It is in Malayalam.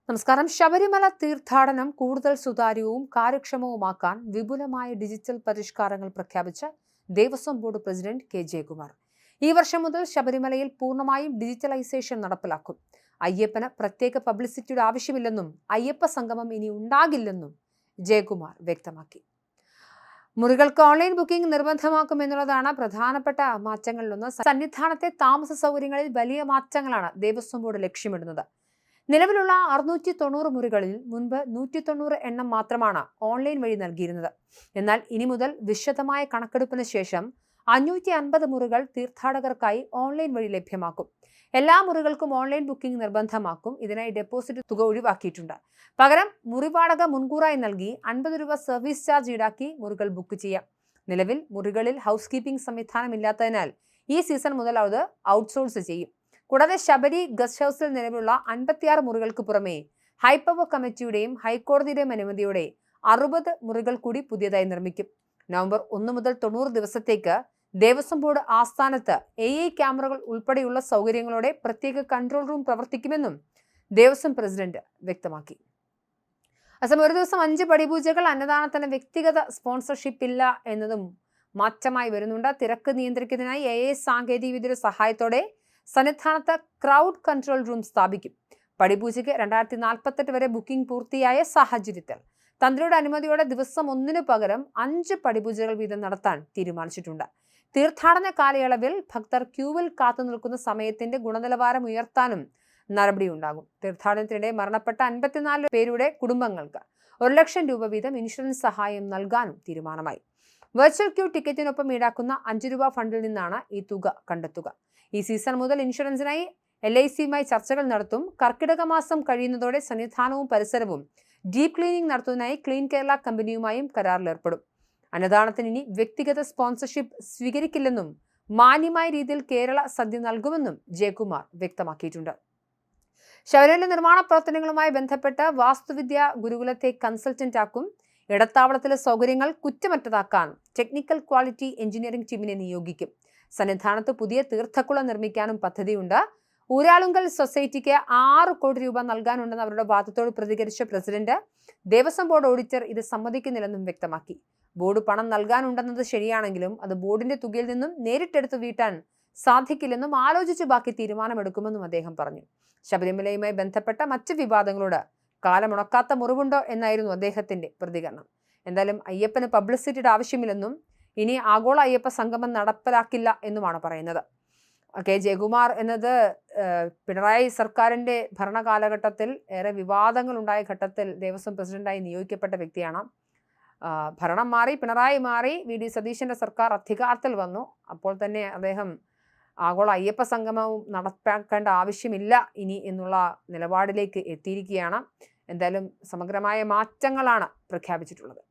നമസ്കാരം. ശബരിമല തീർത്ഥാടനം കൂടുതൽ സുതാര്യവും കാര്യക്ഷമവുമാക്കാൻ വിപുലമായ ഡിജിറ്റൽ പരിഷ്കാരങ്ങൾ പ്രഖ്യാപിച്ച് Devaswom board president K Jayakumar. ഈ വർഷം മുതൽ ശബരിമലയിൽ പൂർണ്ണമായും ഡിജിറ്റലൈസേഷൻ നടപ്പിലാക്കും. അയ്യപ്പന് പ്രത്യേക പബ്ലിസിറ്റിയുടെ ആവശ്യമില്ലെന്നും അയ്യപ്പ സംഗമം ഇനി ഉണ്ടാകില്ലെന്നും ജയകുമാർ വ്യക്തമാക്കി. മുറികൾക്ക് ഓൺലൈൻ ബുക്കിംഗ് നിർബന്ധമാക്കുമെന്നുള്ളതാണ് പ്രധാനപ്പെട്ട മാറ്റങ്ങളിലൊന്ന്. സന്നിധാനത്തെ താമസ സൗകര്യങ്ങളിൽ വലിയ മാറ്റങ്ങളാണ് ദേവസ്വം ബോർഡ് ലക്ഷ്യമിടുന്നത്. നിലവിലുള്ള 690 മുറികളിൽ മുൻപ് 190 എണ്ണം മാത്രമാണ് ഓൺലൈൻ വഴി നൽകിയിരുന്നത്. എന്നാൽ ഇനി മുതൽ വിശദമായ കണക്കെടുപ്പിന് ശേഷം 550 മുറികൾ തീർത്ഥാടകർക്കായി ഓൺലൈൻ വഴി ലഭ്യമാക്കും. എല്ലാ മുറികൾക്കും ഓൺലൈൻ ബുക്കിംഗ് നിർബന്ധമാക്കും. ഇതിനായി ഡെപ്പോസിറ്റ് തുക ഒഴിവാക്കിയിട്ടുണ്ട്. പകരം മുറി വാടക മുൻകൂറായി നൽകി 50 രൂപ സർവീസ് ചാർജ് ഈടാക്കി മുറികൾ ബുക്ക് ചെയ്യാം. നിലവിൽ മുറികളിൽ ഹൗസ് കീപ്പിംഗ് സംവിധാനം ഇല്ലാത്തതിനാൽ ഈ സീസൺ മുതൽ അത് ഔട്ട്സോഴ്സ് ചെയ്യും. കൂടാതെ ശബരി ഗസ്റ്റ് ഹൌസിൽ നിലവിലുള്ള 56 മുറികൾക്ക് പുറമെ ഹൈപ്പവർ കമ്മിറ്റിയുടെയും ഹൈക്കോടതിയുടെയും അനുമതിയോടെ 60 മുറികൾ കൂടി പുതിയതായി നിർമ്മിക്കും. നവംബർ 1 മുതൽ 90 ദിവസത്തേക്ക് ദേവസ്വം ബോർഡ് ആസ്ഥാനത്ത് AI ക്യാമറകൾ ഉൾപ്പെടെയുള്ള സൗകര്യങ്ങളോടെ പ്രത്യേക കൺട്രോൾ റൂം പ്രവർത്തിക്കുമെന്നും ദേവസ്വം പ്രസിഡന്റ് വ്യക്തമാക്കി. അസം ഒരു ദിവസം 5 പടിപൂജകൾ, അന്നദാനത്തിന് വ്യക്തിഗത സ്പോൺസർഷിപ്പ് ഇല്ല എന്നതും മാറ്റമായി വരുന്നുണ്ട്. തിരക്ക് നിയന്ത്രിക്കുന്നതിനായി AI സാങ്കേതികവിദ്യയുടെ സഹായത്തോടെ സന്നിധാനത്ത് ക്രൗഡ് കൺട്രോൾ റൂം സ്ഥാപിക്കും. പടിപൂജയ്ക്ക് 2048 വരെ ബുക്കിംഗ് പൂർത്തിയായ സാഹചര്യത്തിൽ തന്ത്രിയുടെ അനുമതിയോടെ ദിവസം 1 പകരം 5 പടിപൂജകൾ വീതം നടത്താൻ തീരുമാനിച്ചിട്ടുണ്ട്. തീർത്ഥാടന കാലയളവിൽ ഭക്തർ ക്യൂവിൽ കാത്തു നിൽക്കുന്ന സമയത്തിന്റെ ഗുണനിലവാരം ഉയർത്താനും നടപടിയുണ്ടാകും. തീർത്ഥാടനത്തിനിടെ മരണപ്പെട്ട 54 പേരുടെ കുടുംബങ്ങൾക്ക് 1 ലക്ഷം രൂപ വീതം ഇൻഷുറൻസ് സഹായം നൽകാനും തീരുമാനമായി. വെർച്വൽ ക്യൂ ടിക്കറ്റിനൊപ്പം ഈടാക്കുന്ന 5 രൂപ ഫണ്ടിൽ നിന്നാണ് ഈ തുക കണ്ടെത്തുക. ഈ സീസൺ മുതൽ ഇൻഷുറൻസിനായി LICയുമായി ചർച്ചകൾ നടത്തും. കർക്കിടക മാസം കഴിയുന്നതോടെ സന്നിധാനവും പരിസരവും ഡീപ് ക്ലീനിംഗ് നടത്തുന്നതിനായി ക്ലീൻ കേരള കമ്പനിയുമായും കരാറിലേർപ്പെടും. അന്നദാനത്തിന് ഇനി വ്യക്തിഗത സ്പോൺസർഷിപ്പ് സ്വീകരിക്കില്ലെന്നും മാന്യമായ രീതിയിൽ കേരള സദ്യ നൽകുമെന്നും ജയകുമാർ വ്യക്തമാക്കിയിട്ടുണ്ട്. ശബരിമല നിർമ്മാണ പ്രവർത്തനങ്ങളുമായി ബന്ധപ്പെട്ട് വാസ്തുവിദ്യ ഗുരുകുലത്തെ കൺസൾട്ടന്റ് ആക്കും. ഇടത്താവളത്തിലെ സൗകര്യങ്ങൾ കുറ്റമറ്റതാക്കാൻ ടെക്നിക്കൽ ക്വാളിറ്റി എഞ്ചിനീയറിംഗ് ടീമിനെ നിയോഗിക്കും. സന്നിധാനത്ത് പുതിയ തീർത്ഥക്കുളം നിർമ്മിക്കാനും പദ്ധതിയുണ്ട്. ഊരാളുങ്കൽ സൊസൈറ്റിക്ക് 6 കോടി രൂപ നൽകാനുണ്ടെന്ന് അവരുടെ വാദത്തോട് പ്രതികരിച്ച പ്രസിഡന്റ് ദേവസ്വം ബോർഡ് ഓഡിറ്റർ ഇത് സമ്മതിക്കുന്നില്ലെന്നും വ്യക്തമാക്കി. ബോർഡ് പണം നൽകാനുണ്ടെന്നത് ശരിയാണെങ്കിലും അത് ബോർഡിന്റെ തുകയിൽ നിന്നും നേരിട്ടെടുത്ത് വീട്ടാൻ സാധിക്കില്ലെന്നും ആലോചിച്ച് ബാക്കി തീരുമാനമെടുക്കുമെന്നും അദ്ദേഹം പറഞ്ഞു. ശബരിമലയുമായി ബന്ധപ്പെട്ട മറ്റ് വിവാദങ്ങളോട് കാലമുണക്കാത്ത മുറിവുണ്ടോ എന്നായിരുന്നു അദ്ദേഹത്തിന്റെ പ്രതികരണം. എന്തായാലും അയ്യപ്പന് പബ്ലിസിറ്റിയുടെ ആവശ്യമില്ലെന്നും ഇനി ആഗോള അയ്യപ്പ സംഗമം നടപ്പിലാക്കില്ല എന്നുമാണ് പറയുന്നത്. കെ ജയകുമാർ എന്നത് പിണറായി സർക്കാരിന്റെ ഭരണകാലഘട്ടത്തിൽ ഏറെ വിവാദങ്ങൾ ഉണ്ടായ ഘട്ടത്തിൽ ദേവസ്വം പ്രസിഡന്റായി നിയോഗിക്കപ്പെട്ട വ്യക്തിയാണ്. ഭരണം മാറി, പിണറായി മാറി, VD സതീശന്റെ സർക്കാർ അധികാരത്തിൽ വന്നു. അപ്പോൾ തന്നെ അദ്ദേഹം ആഗോള അയ്യപ്പ സംഗമവും നടപ്പാക്കേണ്ട ആവശ്യമില്ല ഇനി എന്നുള്ള നിലപാടിലേക്ക് എത്തിയിരിക്കുകയാണ്. എന്തായാലും സമഗ്രമായ മാറ്റങ്ങളാണ് പ്രഖ്യാപിച്ചിട്ടുള്ളത്.